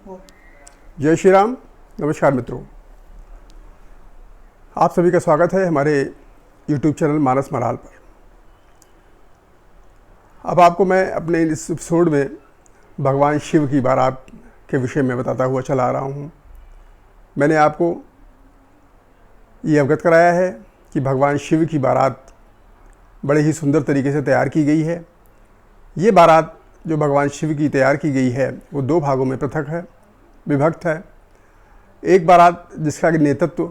हो। जय श्री राम। नमस्कार मित्रों, आप सभी का स्वागत है हमारे YouTube चैनल मानस मराल पर। अब आपको मैं अपने इस एपिसोड में भगवान शिव की बारात के विषय में बताता हुआ चला आ रहा हूँ। मैंने आपको ये अवगत कराया है कि भगवान शिव की बारात बड़े ही सुंदर तरीके से तैयार की गई है। ये बारात जो भगवान शिव की तैयार की गई है वो दो भागों में पृथक है, विभक्त है। एक बारात जिसका नेतृत्व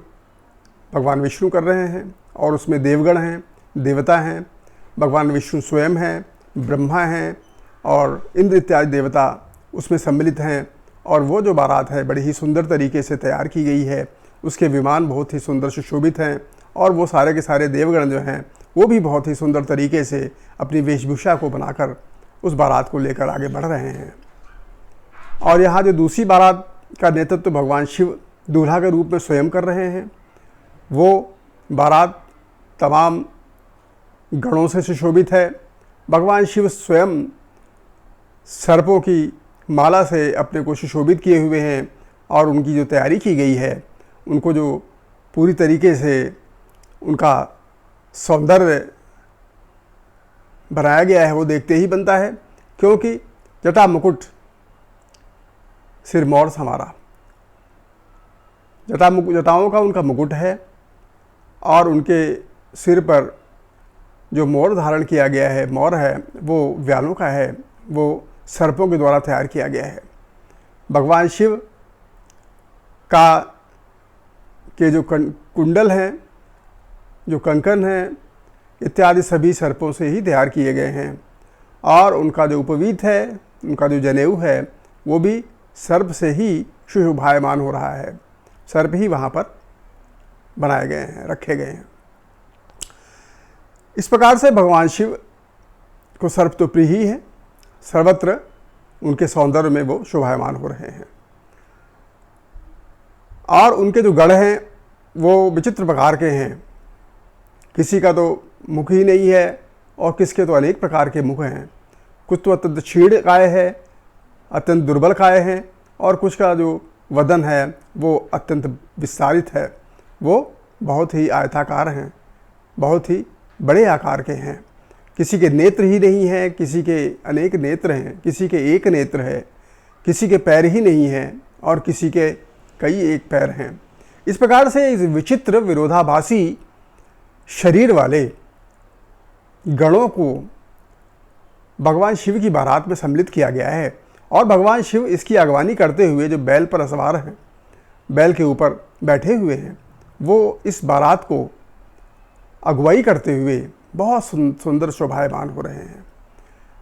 भगवान विष्णु कर रहे हैं और उसमें देवगण हैं, देवता हैं, भगवान विष्णु स्वयं हैं, ब्रह्मा हैं और इंद्र इत्यादि देवता उसमें सम्मिलित हैं। और वो जो बारात है बड़ी ही सुंदर तरीके से तैयार की गई है। उसके विमान बहुत ही सुंदर सुशोभित हैं और वो सारे के सारे देवगण जो हैं वो भी बहुत ही सुंदर तरीके से अपनी वेशभूषा को बनाकर उस बारात को लेकर आगे बढ़ रहे हैं। और यहाँ जो दूसरी बारात का नेतृत्व भगवान शिव दूल्हा के रूप में स्वयं कर रहे हैं, वो बारात तमाम गणों से सुशोभित है। भगवान शिव स्वयं सर्पों की माला से अपने को सुशोभित किए हुए हैं और उनकी जो तैयारी की गई है, उनको जो पूरी तरीके से उनका सौंदर्य बनाया गया है वो देखते ही बनता है, क्योंकि जटा मुकुट सिर मोर हमारा, जटाओं का उनका मुकुट है और उनके सिर पर जो मोर धारण किया गया है, मोर है, वो व्यालों का है, वो सर्पों के द्वारा तैयार किया गया है। भगवान शिव का के जो कुंडल हैं, जो कंकन हैं इत्यादि सभी सर्पों से ही तैयार किए गए हैं और उनका जो उपवीत है, उनका जो जनेऊ है, वो भी सर्प से ही शोभायमान हो रहा है। सर्प ही वहाँ पर बनाए गए हैं, रखे गए हैं। इस प्रकार से भगवान शिव को सर्प तो प्रिय ही है, सर्वत्र उनके सौंदर्य में वो शोभायमान हो रहे हैं। और उनके जो गढ़ हैं वो विचित्र प्रकार के हैं। किसी का तो मुख ही नहीं है और किसके तो अनेक प्रकार के मुख हैं। कुछ तो अत्यंत क्षीण काय है, अत्यंत दुर्बल काय हैं, और कुछ का जो वदन है वो अत्यंत विस्तारित है, वो बहुत ही आयताकार हैं, बहुत ही बड़े आकार के हैं। किसी के नेत्र ही नहीं हैं, किसी के अनेक नेत्र हैं, किसी के एक नेत्र है, किसी के पैर ही नहीं हैं और किसी के कई एक पैर हैं। इस प्रकार से इस विचित्र विरोधाभासी शरीर वाले गणों को भगवान शिव की बारात में सम्मिलित किया गया है और भगवान शिव इसकी अगवानी करते हुए जो बैल पर सवार हैं, बैल के ऊपर बैठे हुए हैं, वो इस बारात को अगुवाई करते हुए बहुत सुंदर शोभायमान हो रहे हैं।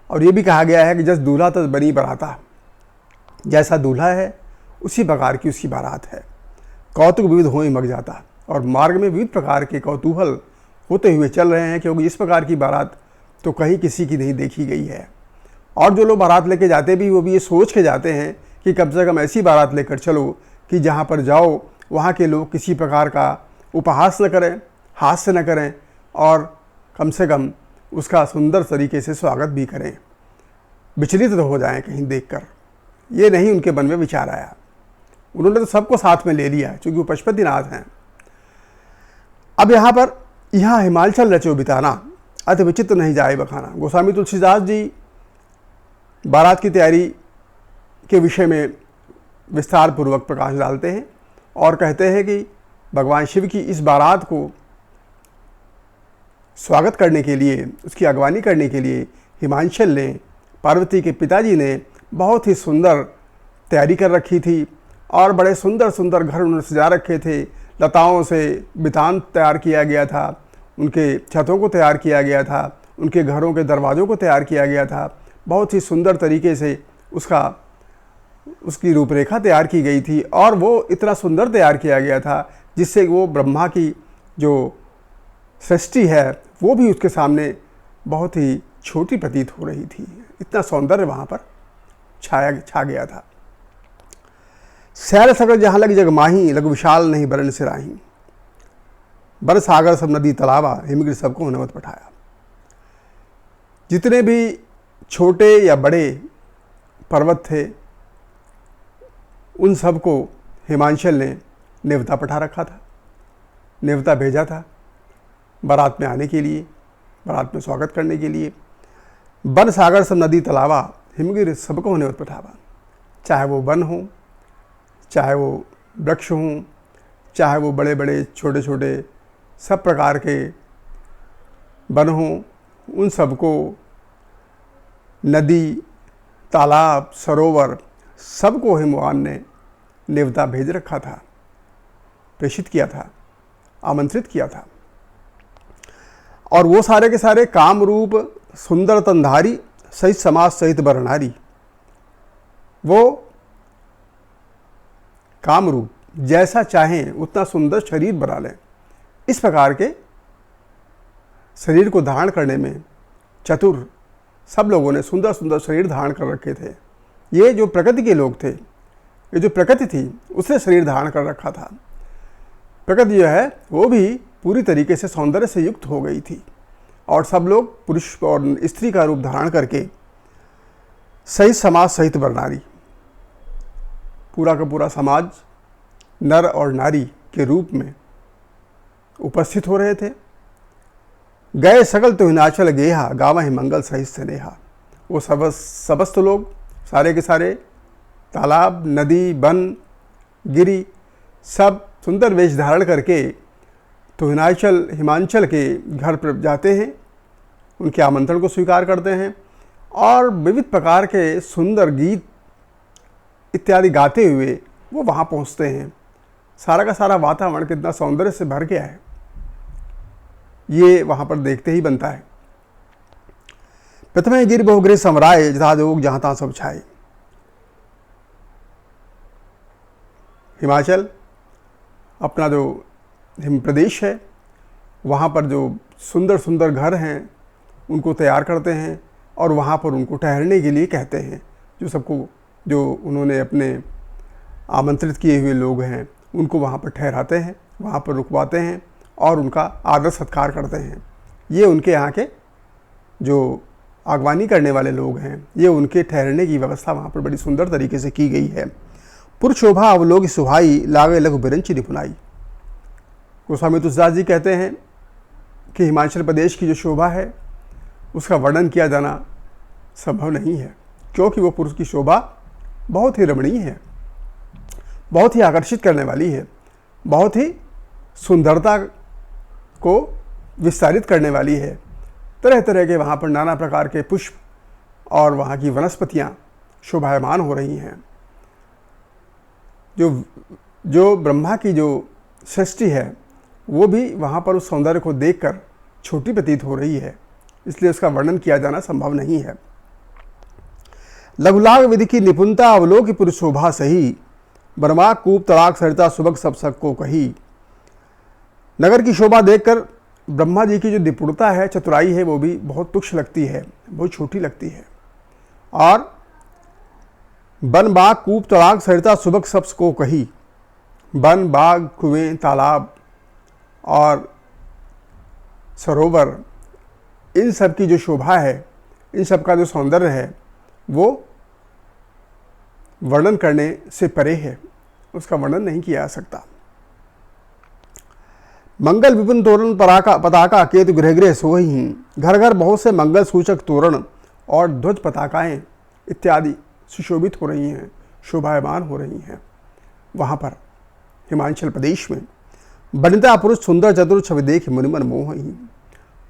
और ये भी कहा गया है कि जस दूल्हा तस बनी बाराता, जैसा दूल्हा है उसी प्रकार की उसकी बारात है। कौतुक विविध होई मग जाता, और मार्ग में विविध प्रकार के कौतूहल होते हुए चल रहे हैं, क्योंकि इस प्रकार की बारात तो कहीं किसी की नहीं देखी गई है। और जो लोग बारात लेके जाते भी वो भी ये सोच के जाते हैं कि कम से कम ऐसी बारात लेकर चलो कि जहाँ पर जाओ वहाँ के लोग किसी प्रकार का उपहास न करें, हास्य न करें और कम से कम उसका सुंदर तरीके से स्वागत भी करें, विचलित तो हो जाएं कहीं देखकर। ये नहीं उनके मन में विचार आया। उन्होंने तो सबको साथ में ले लिया क्योंकि वो पशुपतिनाथ हैं। अब यहाँ हिमाचल रचो बिताना, अति विचित्र नहीं जाए बखाना। गोस्वामी तुलसीदास जी बारात की तैयारी के विषय में विस्तार पूर्वक प्रकाश डालते हैं और कहते हैं कि भगवान शिव की इस बारात को स्वागत करने के लिए, उसकी अगवानी करने के लिए हिमाचल ने, पार्वती के पिताजी ने बहुत ही सुंदर तैयारी कर रखी थी और बड़े सुंदर सुंदर घर उन्होंने सजा रखे थे। लताओं से बितान तैयार किया गया था, उनके छतों को तैयार किया गया था, उनके घरों के दरवाज़ों को तैयार किया गया था। बहुत ही सुंदर तरीके से उसकी रूपरेखा तैयार की गई थी और वो इतना सुंदर तैयार किया गया था जिससे वो ब्रह्मा की जो सृष्टि है वो भी उसके सामने बहुत ही छोटी प्रतीत हो रही थी। इतना सौंदर्य वहाँ पर छा गया था। सैल सगर जहाँ लग जग माही, लग विशाल नहीं बरन से राही, बर सागर सब नदी तालाबा, हिमगिर सबको नमत पठाया। जितने भी छोटे या बड़े पर्वत थे उन सब को हिमांशल ने न्योता पठा रखा था, न्योता भेजा था बारात में आने के लिए, बारात में स्वागत करने के लिए। वन सागर सब नदी तालाबा हिमगिर सबको न्योता पठावा, चाहे वो वन हो, चाहे वो वृक्ष हों, चाहे वो बड़े बड़े छोटे छोटे सब प्रकार के वन हों, उन सबको नदी तालाब सरोवर सबको हिमवान ने न्योता भेज रखा था, प्रेषित किया था, आमंत्रित किया था। और वो सारे के सारे काम रूप सुंदर तंधारी सहित समाज सहित बरनारी, वो काम रूप जैसा चाहें उतना सुंदर शरीर बना लें, इस प्रकार के शरीर को धारण करने में चतुर सब लोगों ने सुंदर सुंदर शरीर धारण कर रखे थे। ये जो प्रकृति के लोग थे, ये जो प्रकृति थी उसने शरीर धारण कर रखा था। प्रकृति जो है वो भी पूरी तरीके से सौंदर्य से युक्त हो गई थी और सब लोग पुरुष और स्त्री का रूप धारण करके सहित समाज सहित बरनारी, पूरा का पूरा समाज नर और नारी के रूप में उपस्थित हो रहे थे। गए सकल तो हिनाचल गेहा गावा ही मंगल सहित स्नेहा, वो समस्त लोग सारे के सारे तालाब नदी वन गिरी सब सुंदर वेश धारण करके तो हिमांचल के घर पर जाते हैं, उनके आमंत्रण को स्वीकार करते हैं और विविध प्रकार के सुंदर गीत इत्यादि गाते हुए वो वहाँ पहुँचते हैं। सारा का सारा वातावरण कितना सौंदर्य से भर गया है, ये वहाँ पर देखते ही बनता है। प्रथम गिर बहुग्रह समराय जथा जोग जहाँ तहाँ सब छाए। हिमाचल अपना जो हिम प्रदेश है, वहाँ पर जो सुंदर सुंदर घर हैं उनको तैयार करते हैं और वहाँ पर उनको ठहरने के लिए कहते हैं। जो सबको जो उन्होंने अपने आमंत्रित किए हुए लोग हैं उनको वहाँ पर ठहराते हैं, वहाँ पर रुकवाते हैं और उनका आदर सत्कार करते हैं। ये उनके यहाँ के जो आगवानी करने वाले लोग हैं, ये उनके ठहरने की व्यवस्था वहाँ पर बड़ी सुंदर तरीके से की गई है। पुरशोभा अवलोक सुहाई लागे लघु बिरंची निपुनाई। गोस्वामी तुलसीदास जी कहते हैं कि हिमाचल प्रदेश की जो शोभा है उसका वर्णन किया जाना संभव नहीं है, क्योंकि वो पुरुष की शोभा बहुत ही रमणीय है, बहुत ही आकर्षित करने वाली है, बहुत ही सुंदरता को विस्तारित करने वाली है। तरह तरह के वहाँ पर नाना प्रकार के पुष्प और वहाँ की वनस्पतियाँ शोभायमान हो रही हैं। जो ब्रह्मा की जो सृष्टि है वो भी वहाँ पर उस सौंदर्य को देखकर छोटी प्रतीत हो रही है, इसलिए उसका वर्णन किया जाना संभव नहीं है। लघुलाग विधि की निपुणता अवलोक पुरुष शोभा सही, बर्मा कूप तड़ाक सरिता सुबह सब सबको कही। नगर की शोभा देखकर ब्रह्मा जी की जो निपुणता है, चतुराई है, वो भी बहुत तुच्छ लगती है, बहुत छोटी लगती है। और वन बाग कूप तड़ाक सरिता सुबह सबको कही, वन बाग कुएं तालाब और सरोवर, इन सब की जो शोभा है, इन सब का जो सौंदर्य है वो वर्णन करने से परे है, उसका वर्णन नहीं किया जा सकता। मंगल विपिन तोरण पताका केतु गृह गृह सोही, घर घर बहुत से मंगल सूचक तोरण और ध्वज पताकाएं इत्यादि सुशोभित हो रही हैं, शोभायमान हो रही हैं। वहाँ पर हिमाचल प्रदेश में वनिता पुरुष सुंदर चतुर छवि देख मुनिमन मोह ही।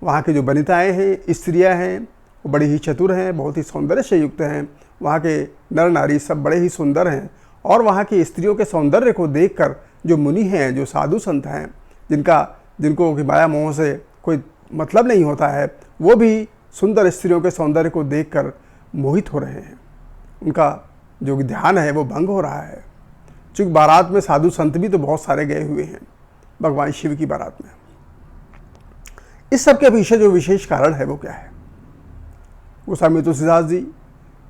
वहाँ की जो वनिताएं हैं, स्त्रियां हैं, वो बड़ी ही चतुर हैं, बहुत ही सौंदर्य से युक्त हैं। वहाँ के नर नारी सब बड़े ही सुंदर हैं और वहाँ की स्त्रियों के सौंदर्य को देखकर जो मुनि हैं, जो साधु संत हैं, जिनको कि माया मोह से कोई मतलब नहीं होता है, वो भी सुंदर स्त्रियों के सौंदर्य को देखकर मोहित हो रहे हैं। उनका जो ध्यान है वो भंग हो रहा है। चूँकि बारात में साधु संत भी तो बहुत सारे गए हुए हैं भगवान शिव की बारात में। इस सब के पीछे जो विशेष कारण है वो क्या है? गोस्वामी तुलसीदास जी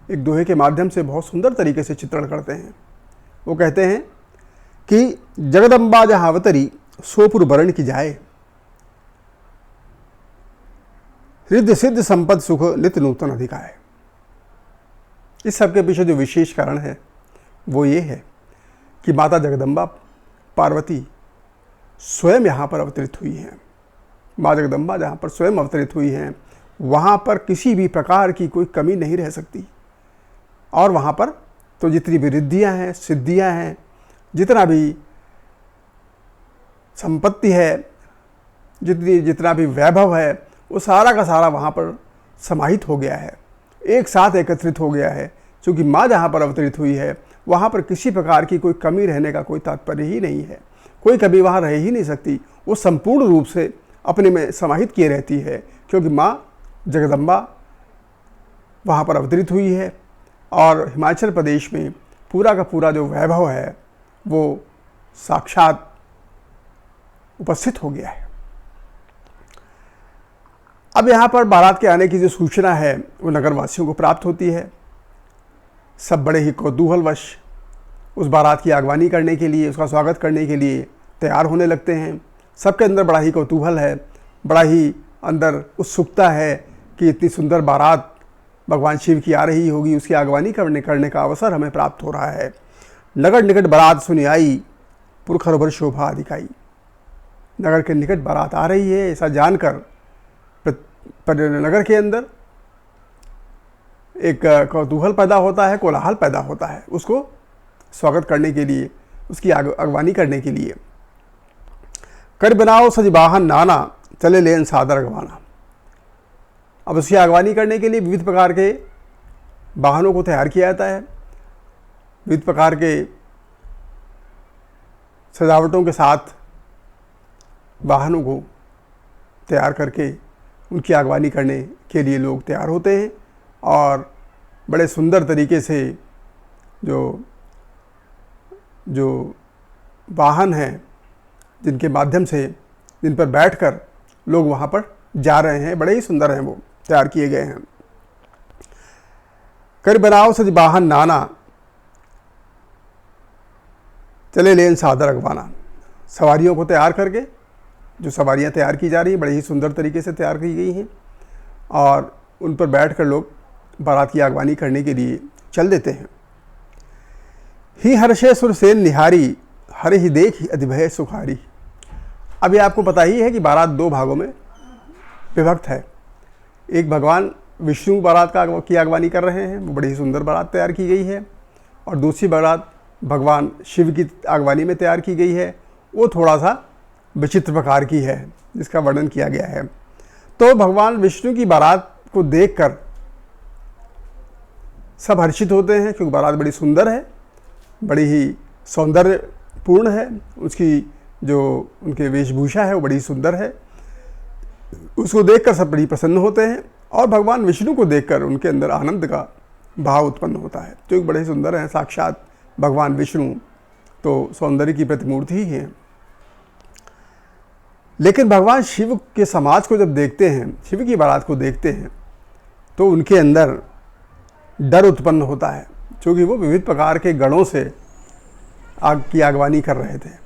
एक दोहे के माध्यम से बहुत सुंदर तरीके से चित्रण करते हैं। वो कहते हैं कि जगदम्बा जहाँ अवतरी सोपुर वर्ण की जाए, रिद्धि सिद्ध संपद सुख नित्य नूतन अधिकाय। इस सब के पीछे जो विशेष कारण है वो ये है कि माता जगदम्बा पार्वती स्वयं यहाँ पर अवतरित हुई हैं। माँ जगदम्बा जहाँ पर स्वयं अवतरित हुई हैं, वहाँ पर किसी भी प्रकार की कोई कमी नहीं रह सकती। और वहाँ पर तो जितनी भी रिद्धियाँ हैं, सिद्धियाँ हैं, जितना भी संपत्ति है, जितना भी वैभव है, वो सारा का सारा वहाँ पर समाहित हो गया है, एक साथ एकत्रित हो गया है। क्योंकि माँ जहाँ पर अवतरित हुई है, वहाँ पर किसी प्रकार की कोई कमी रहने का कोई तात्पर्य ही नहीं है। कोई कमी वहाँ रह ही नहीं सकती। वो संपूर्ण रूप से अपने में समाहित किए रहती है, क्योंकि माँ जगदम्बा वहाँ पर अवतरित हुई है। और हिमाचल प्रदेश में पूरा का पूरा जो वैभव है वो साक्षात उपस्थित हो गया है। अब यहाँ पर बारात के आने की जो सूचना है वो नगरवासियों को प्राप्त होती है। सब बड़े ही कौतूहलवश उस बारात की आगवानी करने के लिए, उसका स्वागत करने के लिए तैयार होने लगते हैं। सबके अंदर बड़ा ही कौतूहल है, बड़ा ही अंदर उत्सुकता है कि इतनी सुंदर बारात भगवान शिव की आ रही होगी, उसकी आगवानी करने का अवसर हमें प्राप्त हो रहा है। नगर निकट बारात सुनी आई, पुरखर शोभा दिखाई। नगर के निकट बारात आ रही है, ऐसा जानकर नगर के अंदर एक कौतूहल पैदा होता है, कोलाहल पैदा होता है उसको स्वागत करने के लिए, उसकी अगवानी करने के लिए। कर बनाओ सज वाहन नाना, चले लेन सादर अगवाना। अब उसकी अगवानी करने के लिए विविध प्रकार के वाहनों को तैयार किया जाता है। विविध प्रकार के सजावटों के साथ वाहनों को तैयार करके उनकी अगवानी करने के लिए लोग तैयार होते हैं। और बड़े सुंदर तरीके से जो वाहन हैं, जिनके माध्यम से, जिन पर बैठकर लोग वहाँ पर जा रहे हैं, बड़े ही सुंदर हैं, वो तैयार किए गए हैं। कर बनाओ सज वाहन नाना, चले लेन सादर अगवाना। सवारियों को तैयार करके, जो सवारियाँ तैयार की जा रही हैं, बड़े ही सुंदर तरीके से तैयार की गई हैं और उन पर बैठकर लोग बारात की आगवानी करने के लिए चल देते हैं। ही हर्षे सुरसेन निहारी, हरे ही देख ही अधिभय सुखारी। अब ये आपको पता ही है कि बारात दो भागों में विभक्त है। एक भगवान विष्णु बारात की आगवानी कर रहे हैं, वो बड़ी ही सुंदर बारात तैयार की गई है। और दूसरी बारात भगवान शिव की आगवानी में तैयार की गई है, वो थोड़ा सा विचित्र प्रकार की है, जिसका वर्णन किया गया है। तो भगवान विष्णु की बारात को देखकर सब हर्षित होते हैं, क्योंकि बारात बड़ी सुंदर है, बड़ी ही सौंदर्यपूर्ण है। उसकी जो उनके वेशभूषा है वो बड़ी सुंदर है। उसको देखकर सब बड़ी प्रसन्न होते हैं और भगवान विष्णु को देखकर उनके अंदर आनंद का भाव उत्पन्न होता है, जो बड़े सुंदर हैं। साक्षात भगवान विष्णु तो सौंदर्य की प्रतिमूर्ति ही हैं। लेकिन भगवान शिव के समाज को जब देखते हैं, शिव की बारात को देखते हैं, तो उनके अंदर डर उत्पन्न होता है, क्योंकि वो विविध प्रकार के गणों से आग की आगवानी कर रहे थे।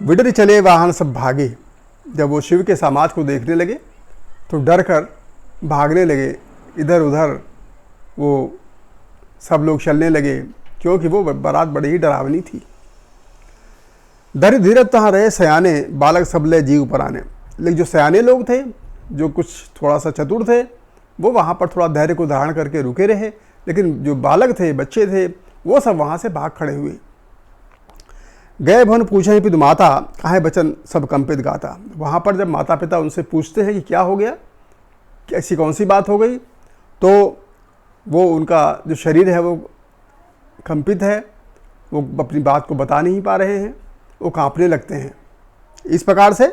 विडर चले वाहन सब भागे। जब वो शिव के समाज को देखने लगे तो डर कर भागने लगे, इधर उधर वो सब लोग चलने लगे, क्योंकि वो बारात बड़ी ही डरावनी थी। धैर्य धीरज तहाँ रहे सयाने, बालक सबले जीव पर आने। लेकिन जो सयाने लोग थे, जो कुछ थोड़ा सा चतुर थे, वो वहाँ पर थोड़ा धैर्य को धारण करके रुके रहे। लेकिन जो बालक थे, बच्चे थे, वो सब वहाँ से भाग खड़े हुए। गए भवन पूछे पितु माता, काहे बचन सब कंपित गाता। वहाँ पर जब माता पिता उनसे पूछते हैं कि क्या हो गया, ऐसी कौन सी बात हो गई, तो वो उनका जो शरीर है वो कंपित है, वो अपनी बात को बता नहीं पा रहे हैं, वो कांपने लगते हैं। इस प्रकार से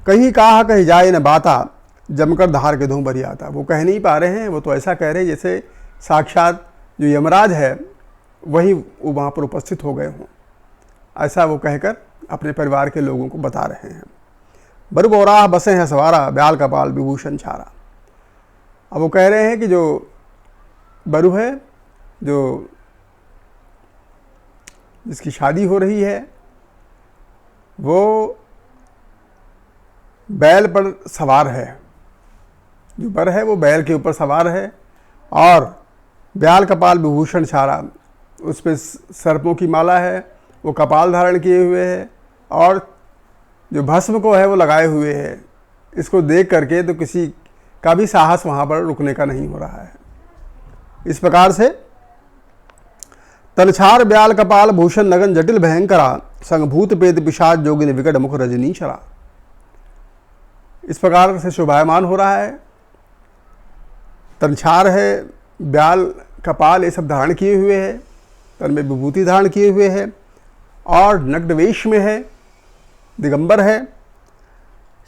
कहीं कहा कहीं जाए न बाता, जमकर धार के धूम भरी आता। वो कह नहीं पा रहे हैं, वो तो ऐसा कह रहे हैं जैसे साक्षात जो यमराज है वही वो वहाँ पर उपस्थित हो गए हों। ऐसा वो कहकर अपने परिवार के लोगों को बता रहे हैं। बरु बोराह बसे हैं सवारा, ब्याल कपाल विभूषण छारा। अब वो कह रहे हैं कि जो बरु है, जो जिसकी शादी हो रही है, वो बैल पर सवार है। जो बर है वो बैल के ऊपर सवार है और ब्याल कपाल विभूषण छारा, उस पर सर्पों की माला है, वो कपाल धारण किए हुए है और जो भस्म को है वो लगाए हुए है। इसको देख करके तो किसी का भी साहस वहाँ पर रुकने का नहीं हो रहा है। इस प्रकार से तलछार ब्याल कपाल भूषण नगन जटिल भयंकरा संग भूत प्रेत पिशाच जोगिन विकट मुख रजनीशरा, इस प्रकार से शोभायमान हो रहा है। तलछार है, ब्याल कपाल ये सब धारण किए हुए है, तन में विभूति धारण किए हुए है और नग्न वेश में है, दिगंबर है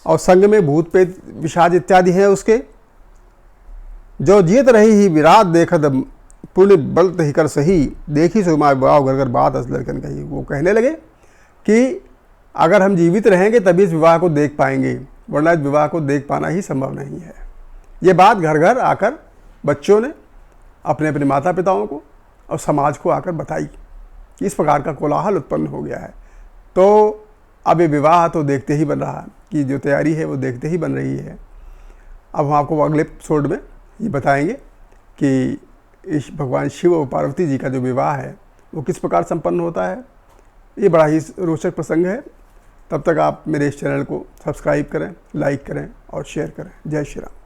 और संग में भूत प्रेत पिशाच इत्यादि है उसके। जो जीत रही ही विराट देखत पुण्य बलत ही कर सही देखी सुमा विवाह घर घर बात अस लड़कन कही। वो कहने लगे कि अगर हम जीवित रहेंगे तभी इस विवाह को देख पाएंगे, वरना इस विवाह को देख पाना ही संभव नहीं है। ये बात घर घर आकर बच्चों ने अपने अपने माता पिताओं को और समाज को आकर बताई। इस प्रकार का कोलाहल उत्पन्न हो गया है। तो अब ये विवाह तो देखते ही बन रहा है, कि जो तैयारी है वो देखते ही बन रही है। अब हम आपको अगले एपिसोड में ये बताएंगे कि इस भगवान शिव और पार्वती जी का जो विवाह है वो किस प्रकार संपन्न होता है। ये बड़ा ही रोचक प्रसंग है। तब तक आप मेरे इस चैनल को सब्सक्राइब करें, लाइक करें और शेयर करें। जय श्री राम।